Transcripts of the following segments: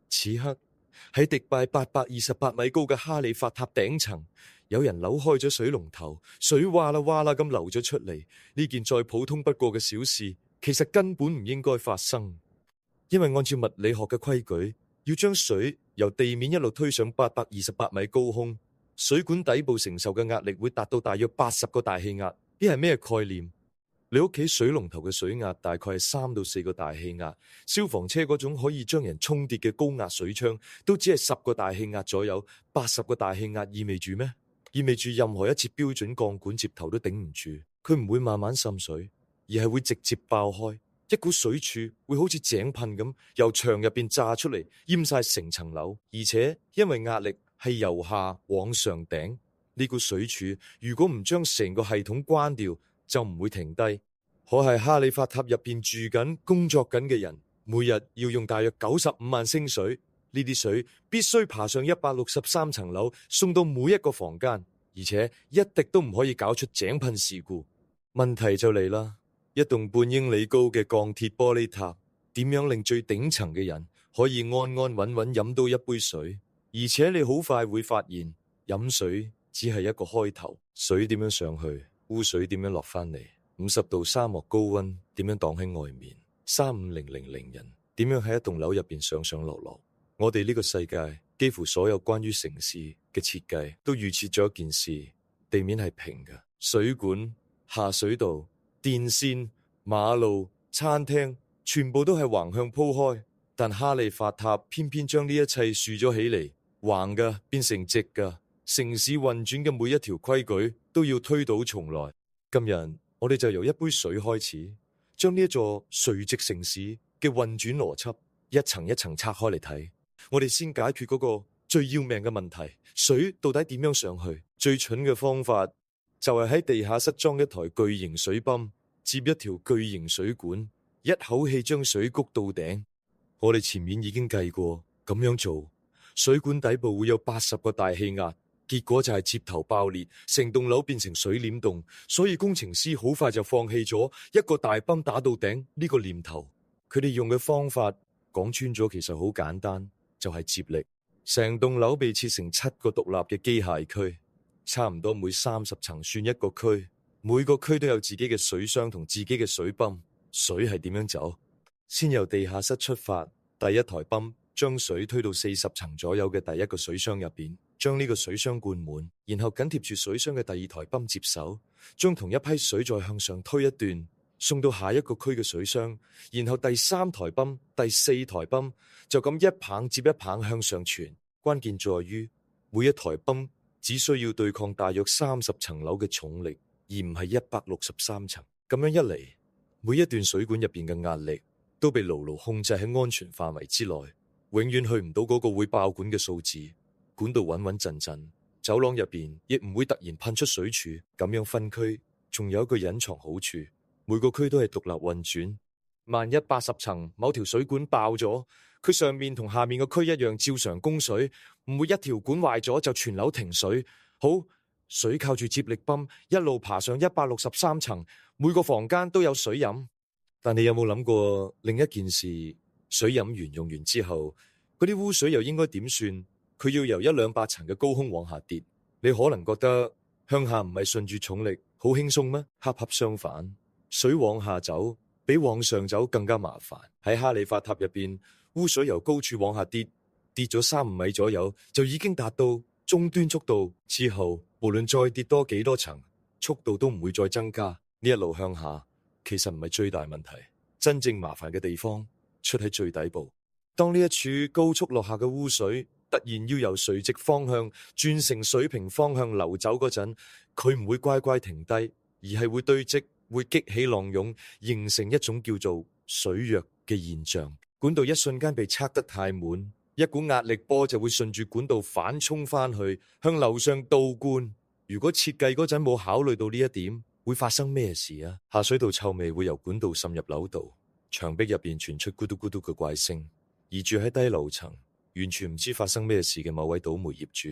此刻喺迪拜828米高嘅哈利法塔頂層，有人扭開咗水龍頭，水嘩啦嘩啦咁流咗出嚟。呢件再普通不過嘅小事，其實根本唔應該發生，因為按照物理學嘅規矩，要將水由地面一路推上828米高空，水管底部承受嘅壓力會達到大約80個大氣壓。呢係咩概念？你屋企水龍頭嘅水壓大概係3到4個大氣壓，消防車嗰種可以將人沖跌嘅高壓水槍都只係10個大氣壓左右。80個大氣壓意味住咩？意味住任何一節標準鋼管接頭都頂唔住，佢唔會慢慢滲水，而係會直接爆開，一股水柱會好似井噴咁由牆入邊炸出嚟，淹晒成層樓。而且因為壓力係由下往上頂，呢股水柱如果唔將成個系統關掉，就唔會停低。可係哈利法塔入邊住緊、工作緊嘅人，每日要用大約95萬升水，呢啲水必須爬上163層樓，送到每一個房間，而且一滴都唔可以搞出井噴事故。問題就嚟啦，一棟半英里高嘅鋼鐵玻璃塔，點樣令最頂層嘅人可以安安穩穩飲到一杯水？而且你好快會發現，飲水只係一個開頭。水點樣上去？污水點樣落返嚟？50度沙漠高溫點樣擋喺外面？35000人點樣喺一棟樓入邊上上落落？我哋呢個世界幾乎所有關於城市嘅設計都預設咗一件事：地面係平嘅，水管、下水道、電線、馬路、餐廳全部都係橫向鋪開。但哈利法塔偏偏將呢一切豎咗起嚟，橫嘅變成直嘅。城市運轉嘅每一條規矩都要推倒重來。今日我哋就由一杯水開始，將呢一座垂直城市嘅運轉邏輯一層一層拆開嚟睇。我哋先解決嗰個最要命嘅問題：水到底點樣上去？最蠢嘅方法就係喺地下室裝一台巨型水泵，接一條巨型水管，一口氣將水谷到頂。我哋前面已經計過，咁樣做，水管底部會有80個大氣壓。結果就係接頭爆裂，成棟樓變成水簾洞，所以工程師好快就放棄咗一個大泵打到頂呢個念頭。佢哋用嘅方法講穿咗，其實好簡單，就係接力。成棟樓被切成7個獨立嘅機械區，差唔多每30層算一個區，每個區都有自己嘅水箱同自己嘅水泵。水係點樣走？先由地下室出發，第一台泵將水推到40層左右嘅第一個水箱入邊，將呢個水箱灌滿，然後緊貼住水箱嘅第二台泵接手，將同一批水再向上推一段，送到下一個區嘅水箱，然後第3台泵、第4台泵就咁一棒接一棒向上傳。關鍵在於每一台泵只需要對抗大約30層樓嘅重力，而唔係163層。咁樣一嚟，每一段水管入邊嘅壓力都被牢牢控制喺安全範圍之內，永遠去唔到嗰個會爆管嘅數字。管道穩穩陣陣，走廊入邊亦唔會突然噴出水柱。咁樣分區仲有一個隱藏好處，每個區都係獨立運轉。萬一80層某條水管爆咗，佢上面同下面個區一樣照常供水，唔會一條管壞咗就全樓停水。好，水靠住接力泵一路爬上163層，每個房間都有水飲。但你有冇諗過另一件事？水飲完用完之後，嗰啲污水又應該點算？佢要由100-200層嘅高空往下跌，你可能覺得向下唔係順住重力好輕鬆咩？恰恰相反，水往下走比往上走更加麻煩。喺哈利法塔入邊，污水由高處往下跌，跌咗3-5米左右就已經達到終端速度，之後無論再跌多幾多層，速度都唔會再增加。呢一路向下其實唔係最大問題，真正麻煩嘅地方出喺最底部。當呢一處高速落下嘅污水突然要由垂直方向轉成水平方向流走嗰陣，佢唔會乖乖停低，而係會堆積，會激起浪湧，形成一種叫做水弱嘅現象。管道一瞬間被測得太滿，一股壓力波就會順住管道反衝翻去，向樓上倒灌。如果設計嗰陣冇考慮到呢一點，會發生咩事啊？下水道臭味會由管道滲入樓道，牆壁入邊傳出咕嘟咕嘟嘅怪聲，而住喺低樓層完全唔知發生咩事嘅某位倒霉業主，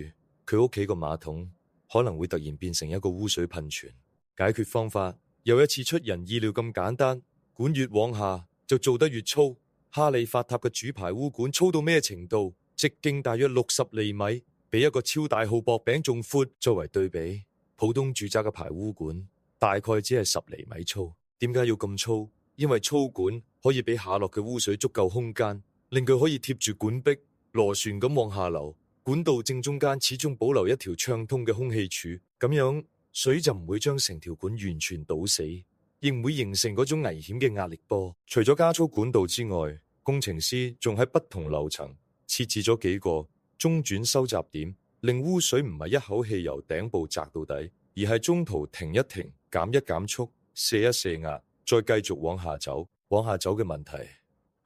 佢屋企個馬桶可能會突然變成一個污水噴泉。解決方法又一次出人意料咁簡單，管越往下就做得越粗。哈利法塔嘅主排污管粗到咩程度？直徑大約60厘米，比一個超大號薄餅仲闊。作為對比，普通住宅嘅排污管大概只係10厘米粗。點解要咁粗？因為粗管可以俾下落嘅污水足夠空間，令佢可以貼住管壁螺旋咁往下流。管道正中間始終保留一條暢通嘅空氣柱，咁樣水就唔會將成條管完全堵死，亦唔會形成嗰種危險嘅壓力波。除咗加粗管道之外，工程師仲喺不同樓層設置咗幾個中轉收集點，令污水唔係一口氣由頂部砸到底，而係中途停一停、減一減速、泄一泄壓，再繼續往下走。往下走嘅問題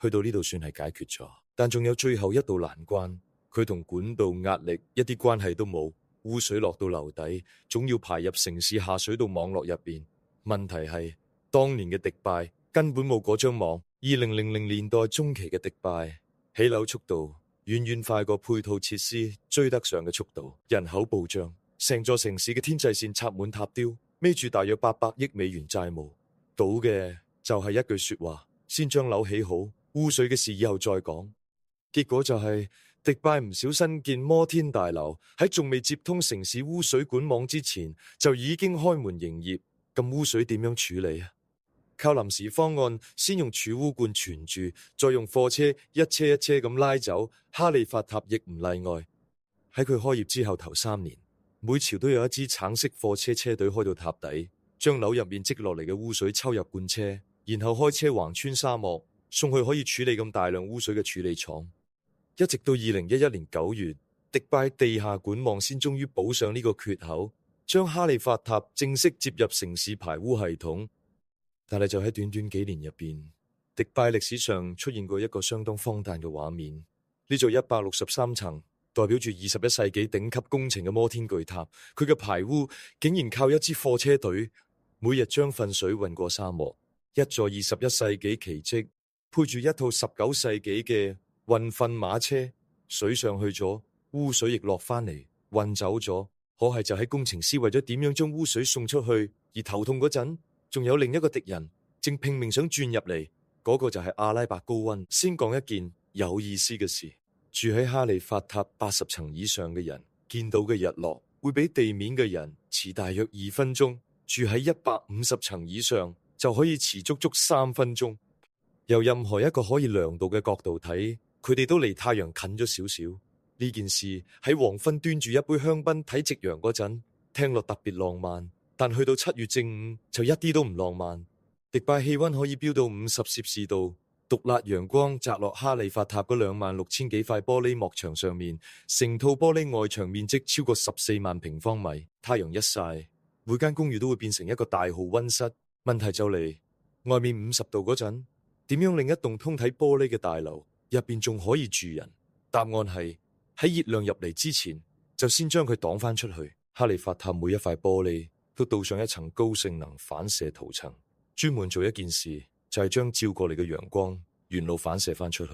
去到呢度算係解決咗，但仲有最後一道難關。佢同管道壓力一啲關係都冇，污水落到樓底，總要排入城市下水道網絡入邊。問題係當年嘅迪拜根本冇嗰張網。2000年代中期嘅迪拜起樓速度遠遠快過配套設施追得上嘅速度，人口暴漲，成座城市嘅天際線插滿塔吊，孭住大約800億美元債務。賭嘅就係一句說話：先將樓起好，污水嘅事以後再講。結果就係迪拜唔少新建摩天大樓喺仲未接通城市污水管網之前就已經開門營業，咁污水點樣處理啊？靠臨時方案，先用儲污罐存住，再用貨車一車一車咁拉走。哈利法塔亦唔例外。喺佢開業之後頭3年，每朝都有一支橙色貨車車隊開到塔底，將樓入面積落嚟嘅污水抽入罐車，然後開車橫穿沙漠，送去可以處理咁大量污水嘅處理廠。一直到2011年9月，迪拜地下管網先終於補上呢個缺口，將哈利法塔正式接入城市排污系統。但係就喺短短幾年入邊，迪拜歷史上出現過一個相當荒誕嘅畫面。呢座163層，代表住21世紀頂級工程嘅摩天巨塔，佢嘅排污竟然靠一支貨車隊每日將糞水運過沙漠。一座21世紀奇蹟，配住一套19世紀嘅運糞馬車，水上去咗，污水亦落翻嚟，運走咗。可係就喺工程師為咗點樣將污水送出去而頭痛嗰陣，仲有另一個敵人正拼命想鑽入嚟，嗰個就係阿拉伯高溫。先講一件有意思嘅事，住喺哈利法塔80層以上嘅人，見到嘅日落會比地面嘅人遲大約2分鐘，住喺150層以上就可以遲足足3分鐘。由任何一個可以量度嘅角度睇，佢哋都離太陽近咗少少。呢件事喺黃昏端住一杯香檳睇夕陽嗰陣，聽落特別浪漫，但去到7月正午就一啲都唔浪漫。迪拜氣溫可以飆到50攝氏度，毒辣陽光砸落哈利法塔嗰26000幾塊玻璃幕牆上面，成套玻璃外牆面積超過14萬平方米。太陽一曬，每間公寓都會變成一個大號溫室。問題就嚟，外面50度嗰陣，點樣令一棟通體玻璃嘅大樓入邊仲可以住人？答案係喺熱量入嚟之前，就先將佢擋翻出去。哈利法塔每一塊玻璃都鍍上一層高性能反射塗層，專門做一件事，就係將照過嚟嘅陽光沿路反射翻出去。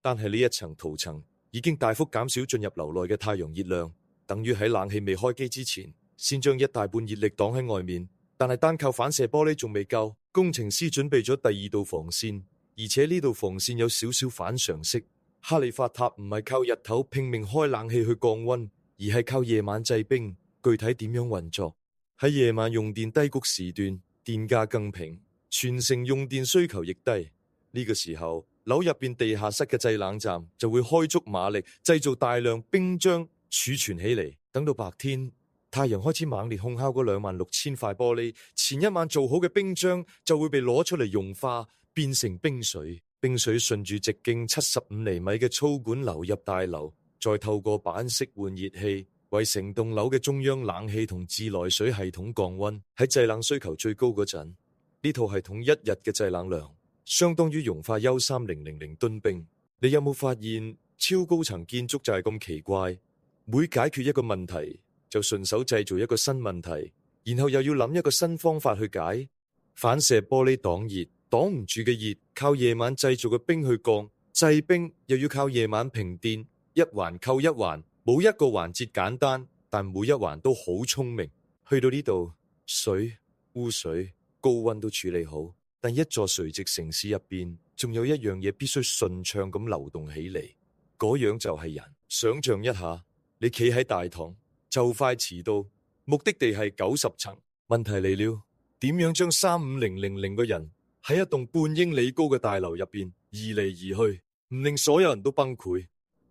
但係呢一層塗層已經大幅減少進入樓內嘅太陽熱量，等於喺冷氣未開機之前，先將一大半熱力擋喺外面。但係單靠反射玻璃仲未夠，工程師準備咗第2道防線，而且呢道防線有少少反常識。哈利法塔唔係靠日頭拼命開冷氣去降溫，而係靠夜晚製冰。具體點樣運作？喺夜晚用電低谷時段，電價更平，全城用電需求亦低。呢個時候，樓入邊地下室嘅製冷站就會開足馬力，製造大量冰漿儲存起嚟。等到白天，太陽開始猛烈烘烤嗰26000塊玻璃，前一晚做好嘅冰漿就會被攞出嚟融化，變成冰水。冰水順住直徑75厘米嘅粗管流入大樓，再透過板式換熱器為成棟樓嘅中央冷氣同自來水系統降溫。喺製冷需求最高嗰陣，呢套系統一日嘅製冷量相當於融化鈾3000噸冰。你有冇發現超高層建築就係咁奇怪？每解決一個問題，就順手製造一個新問題，然後又要諗一個新方法去解。反射玻璃擋熱，擋唔住嘅熱靠夜晚製造嘅冰去降，製冰又要靠夜晚平電，一環扣一環，冇一個環節簡單，但每一環都好聰明。去到呢度，水、污水、高溫都處理好，但一座垂直城市入邊仲有一樣嘢必須順暢咁流動起嚟，嗰樣就係人。想象一下，你企喺大堂，就快遲到，目的地係90層。問題嚟了，點樣將35000個人喺一棟半英里高嘅大樓入邊移嚟移去，唔令所有人都崩潰？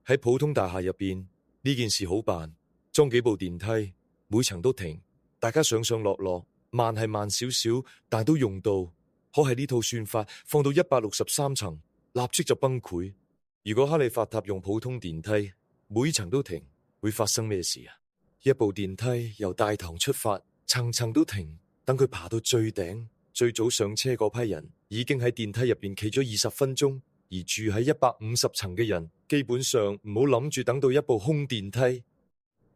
喺普通大廈入邊，呢件事好辦，裝幾部電梯，每層都停，大家上上落落，慢係慢少少，但都用到。可係呢套算法放到163層，立即就崩潰。如果哈利法塔用普通電梯，每層都停，會發生咩事啊？一部電梯由大堂出發，層層都停，等佢爬到最頂，最早上車嗰批人已經喺電梯入邊企咗20分鐘，而住喺150層嘅人，基本上唔好諗住等到一部空電梯，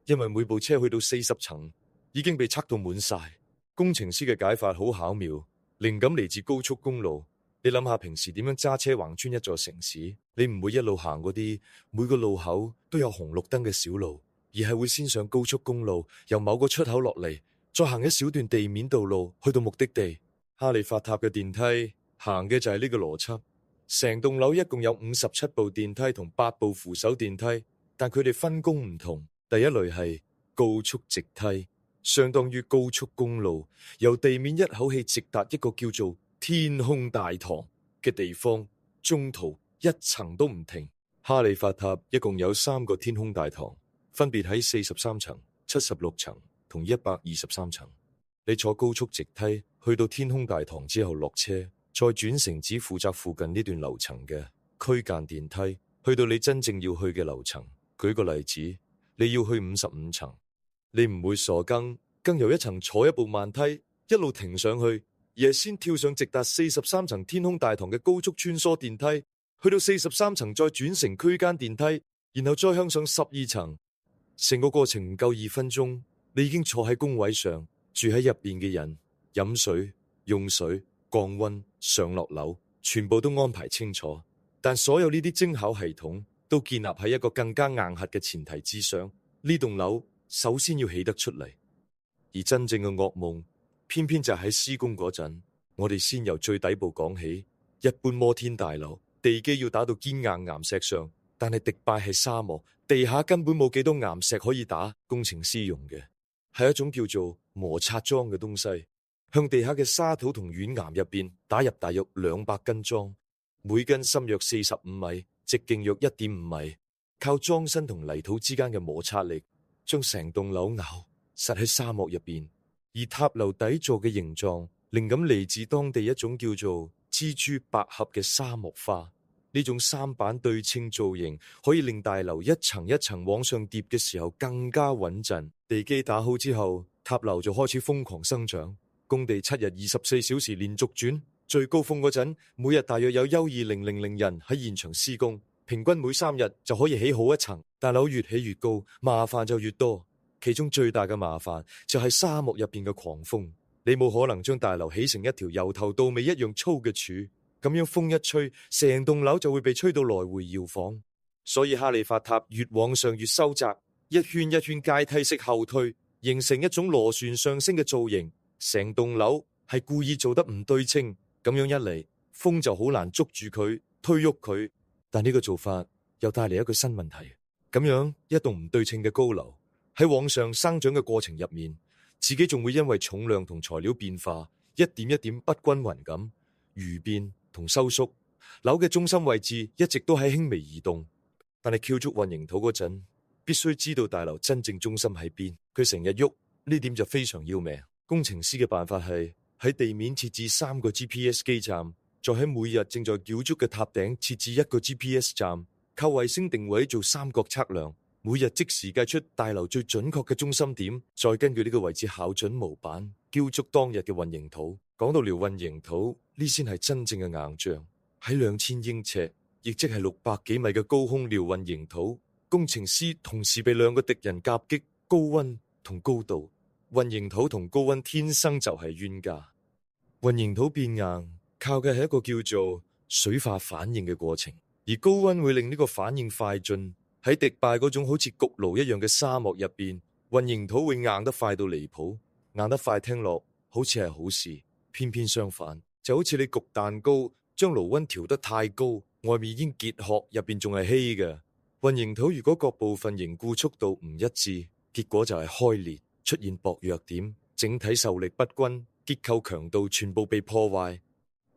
因為每部車去到40層已經被塞到滿晒。工程師嘅解法好巧妙。靈感嚟自高速公路，你諗下平時點樣揸車橫穿一座城市？你唔會一路行嗰啲每個路口都有紅綠燈嘅小路，而係會先上高速公路，由某個出口落嚟，再行一小段地面道路去到目的地。哈利法塔嘅電梯行嘅就係呢個邏輯。成棟樓一共有57部電梯同8部扶手電梯，但佢哋分工唔同。第一類係高速直梯，相當於高速公路，由地面一口氣直達一個叫做天空大堂嘅地方，中途一層都唔停。哈利法塔一共有3個天空大堂，分別喺43層、76層同123層。你坐高速直梯去到天空大堂之後落車，再轉乘只負責附近呢段樓層嘅區間電梯，去到你真正要去嘅樓層。舉個例子，你要去55層。你唔會傻更由一層坐一部慢梯一路停上去，而係先跳上直達43層天空大堂嘅高速穿梭電梯，去到43層再轉乘區間電梯，然後再向上12層。成個過程唔夠2分鐘，你已經坐喺工位上，住喺入邊嘅人飲水、用水、降溫、上落樓，全部都安排清楚。但所有呢啲精巧系統都建立喺一個更加硬核嘅前提之上，呢棟樓首先要起得出嚟，而真正嘅噩夢偏偏就喺施工嗰陣。我哋先由最底部講起。一般摩天大樓地基要打到堅硬岩石上，但係迪拜係沙漠，地下根本冇幾多岩石可以打。工程師用嘅係一種叫做摩擦樁嘅東西，向地下嘅沙土同軟岩入邊打入大約200根樁，每根深約45米，直徑約1.5米，靠樁身同泥土之間嘅摩擦力，將成棟樓咬實喺沙漠入邊。而塔樓底座嘅形狀靈感嚟自當地一種叫做蜘蛛百合嘅沙漠花。呢種3板對稱造型可以令大樓一層一層往上疊嘅時候更加穩陣。地基打好之後，塔樓就開始瘋狂生長。工地7日24小時連續轉，最高峰嗰陣每日大約有12000人喺現場施工，平均每3日就可以起好一層。大樓越起越高，麻煩就越多。其中最大嘅麻煩就係沙漠入邊嘅狂風。你冇可能將大樓起成一條由頭到尾一樣粗嘅柱，咁樣風一吹，成棟樓就會被吹到來回搖晃。所以哈利法塔越往上越收窄，一圈一圈階梯式後退，形成一種螺旋上升嘅造型。成棟樓係故意做得唔對稱，咁樣一嚟，風就好難捉住佢，推喐佢。但呢個做法又帶嚟一個新問題，咁樣一棟唔對稱嘅高樓喺往上生長嘅過程入面，自己仲會因為重量同材料變化，一點一點不均勻咁蠕變同收縮。樓嘅中心位置一直都喺輕微移動，但係撬足混凝土嗰陣，必須知道大樓真正中心喺邊。佢成日喐，呢點就非常要命。工程師嘅辦法係喺地面設置3個 GPS 基站，再喺每日正在撬築嘅塔頂設置1個 GPS 站，靠衛星定位做3角測量，每日即時計出大樓最準確嘅中心點，再根據呢個位置校準模板，撬築當日嘅混凝土。講到撩混凝土，呢先係真正嘅硬仗。喺2000英尺，亦即係600幾米嘅高空撩混凝土，工程師同時被2個敵人夾擊：高溫同高度。混凝土同高溫天生就係冤家。混凝土變硬靠嘅係一個叫做水化反應嘅過程，而高溫會令呢個反應快進。喺迪拜嗰種好似焗爐一樣嘅沙漠入邊，混凝土會硬得快到離譜。硬得快聽落好似係好事，偏偏相反，就好似你焗蛋糕將爐溫調得太高，外面已經結殼，入邊仲係稀嘅。混凝土如果各部分凝固速度唔一致，結果就係開裂，出現薄弱點，整體受力不均，結構強度全部被破壞。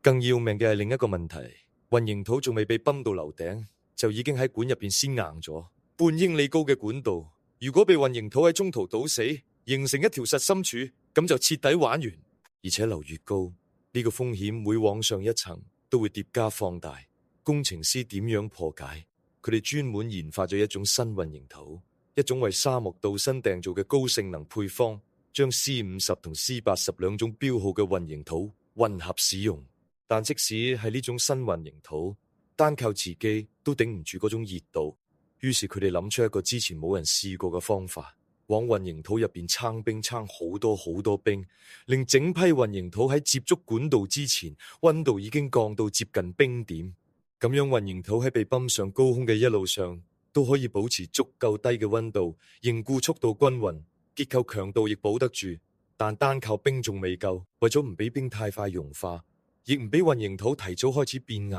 更要命嘅係另一個問題，混凝土仲未被泵到樓頂，就已經喺管入邊先硬咗。半英里高嘅管道，如果被混凝土喺中途堵死，形成一條實心柱，咁就徹底玩完。而且樓越高，呢個風險每往上一層都會疊加放大。工程師點樣破解？佢哋專門研發咗一種新混凝土，一種為沙漠度身訂造嘅高性能配方，將 C50 同 C80 兩種標號嘅混凝土混合使用。但即使係呢種新混凝土，單靠自己都頂唔住嗰種熱度。於是佢哋諗出一個之前冇人試過嘅方法，往混凝土入邊撐冰，撐好多好多冰，令整批混凝土喺接觸管道之前，溫度已經降到接近冰點。咁樣混凝土喺被泵上高空嘅一路上，都可以保持足夠低嘅溫度，凝固速度均勻，結構強度亦保得住。但單靠冰仲未夠，為咗唔俾冰太快融化，亦唔俾混凝土提早開始變硬，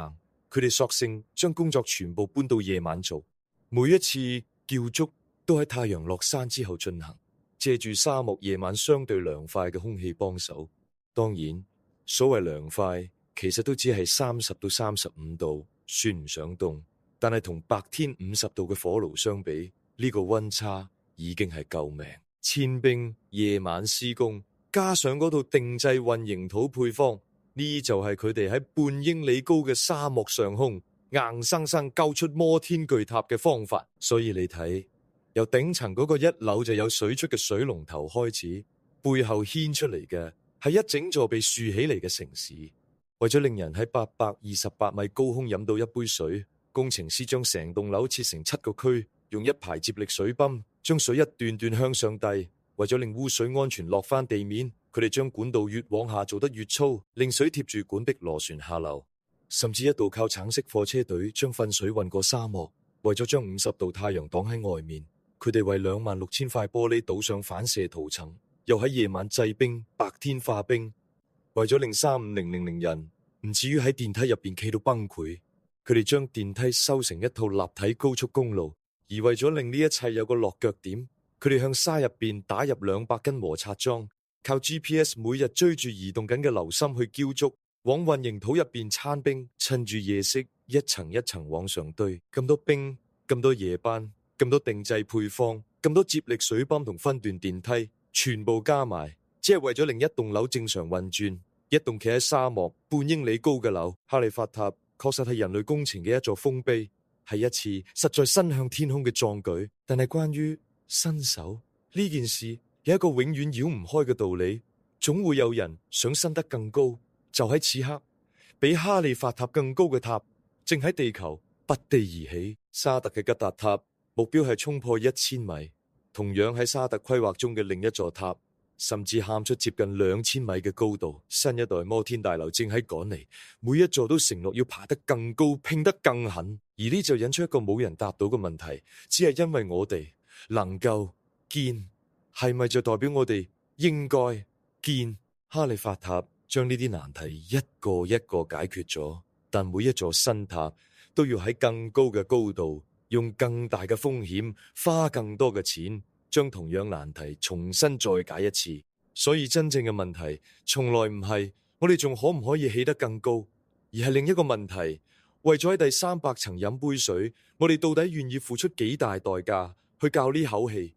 佢哋索性將工作全部搬到夜晚做。每一次撬築都喺太陽落山之後進行，借住沙漠夜晚相對涼快嘅空氣幫手。當然，所謂涼快其實都只係30到35度，算唔上凍。但係同白天50度嘅火爐相比，呢個溫差已經係救命。千冰夜晚施工，加上嗰套定製混凝土配方，呢就係佢哋喺半英里高嘅沙漠上空硬生生交出摩天巨塔嘅方法。所以你睇，由頂層嗰個一樓就有水出嘅水龍頭開始，背後牽出嚟嘅係一整座被豎起嚟嘅城市。為咗令人喺828米高空飲到一杯水，工程師將成棟樓切成7個區，用一排接力水泵將水一段段向上遞。為咗令污水安全落翻地面，佢哋將管道越往下做得越粗，令水貼住管壁螺旋下流。甚至一度靠橙色貨車隊將糞水運過沙漠。為咗將50度太陽擋喺外面，佢哋為26000塊玻璃倒上反射塗層，又喺夜晚製冰，白天化冰。為咗令35000人唔至於喺電梯入邊企到崩潰，佢哋將電梯修成一套立體高速公路。而為咗令呢一切有個落腳點，佢哋向沙入邊打入200斤摩擦樁，靠 GPS 每日追住移動緊嘅流心去澆築，往混凝土入邊撐冰，趁住夜色一層一層往上堆。咁多冰，咁多夜班，咁多定製配方，咁多接力水泵同分段電梯，全部加埋，只係為咗令一棟樓正常運轉。一棟企喺沙漠半英里高嘅樓，哈利法塔確實係人類工程嘅一座豐碑，係一次實在伸向天空嘅壯舉。但係關於伸手呢件事，有一個永遠繞唔開嘅道理，總會有人想伸得更高。就喺此刻，比哈利法塔更高嘅塔正喺地球拔地而起。沙特嘅吉達塔目標係衝破1000米，同樣喺沙特規劃中嘅另一座塔，甚至喊出接近2000米嘅高度。新一代摩天大樓正喺趕嚟，每一座都承諾要爬得更高，拼得更狠。而呢就引出一個冇人答到嘅問題，只係因為我哋能夠建，係咪就代表我哋應該建？哈利法塔將呢啲難題一個一個解決咗，但每一座新塔都要喺更高嘅高度，用更大嘅風險，花更多嘅錢，將同樣難題重新再解一次。所以真正嘅問題從來唔係我哋仲可唔可以起得更高，而係另一個問題，為咗喺第300層飲杯水，我哋到底願意付出幾大代價去較呢口氣？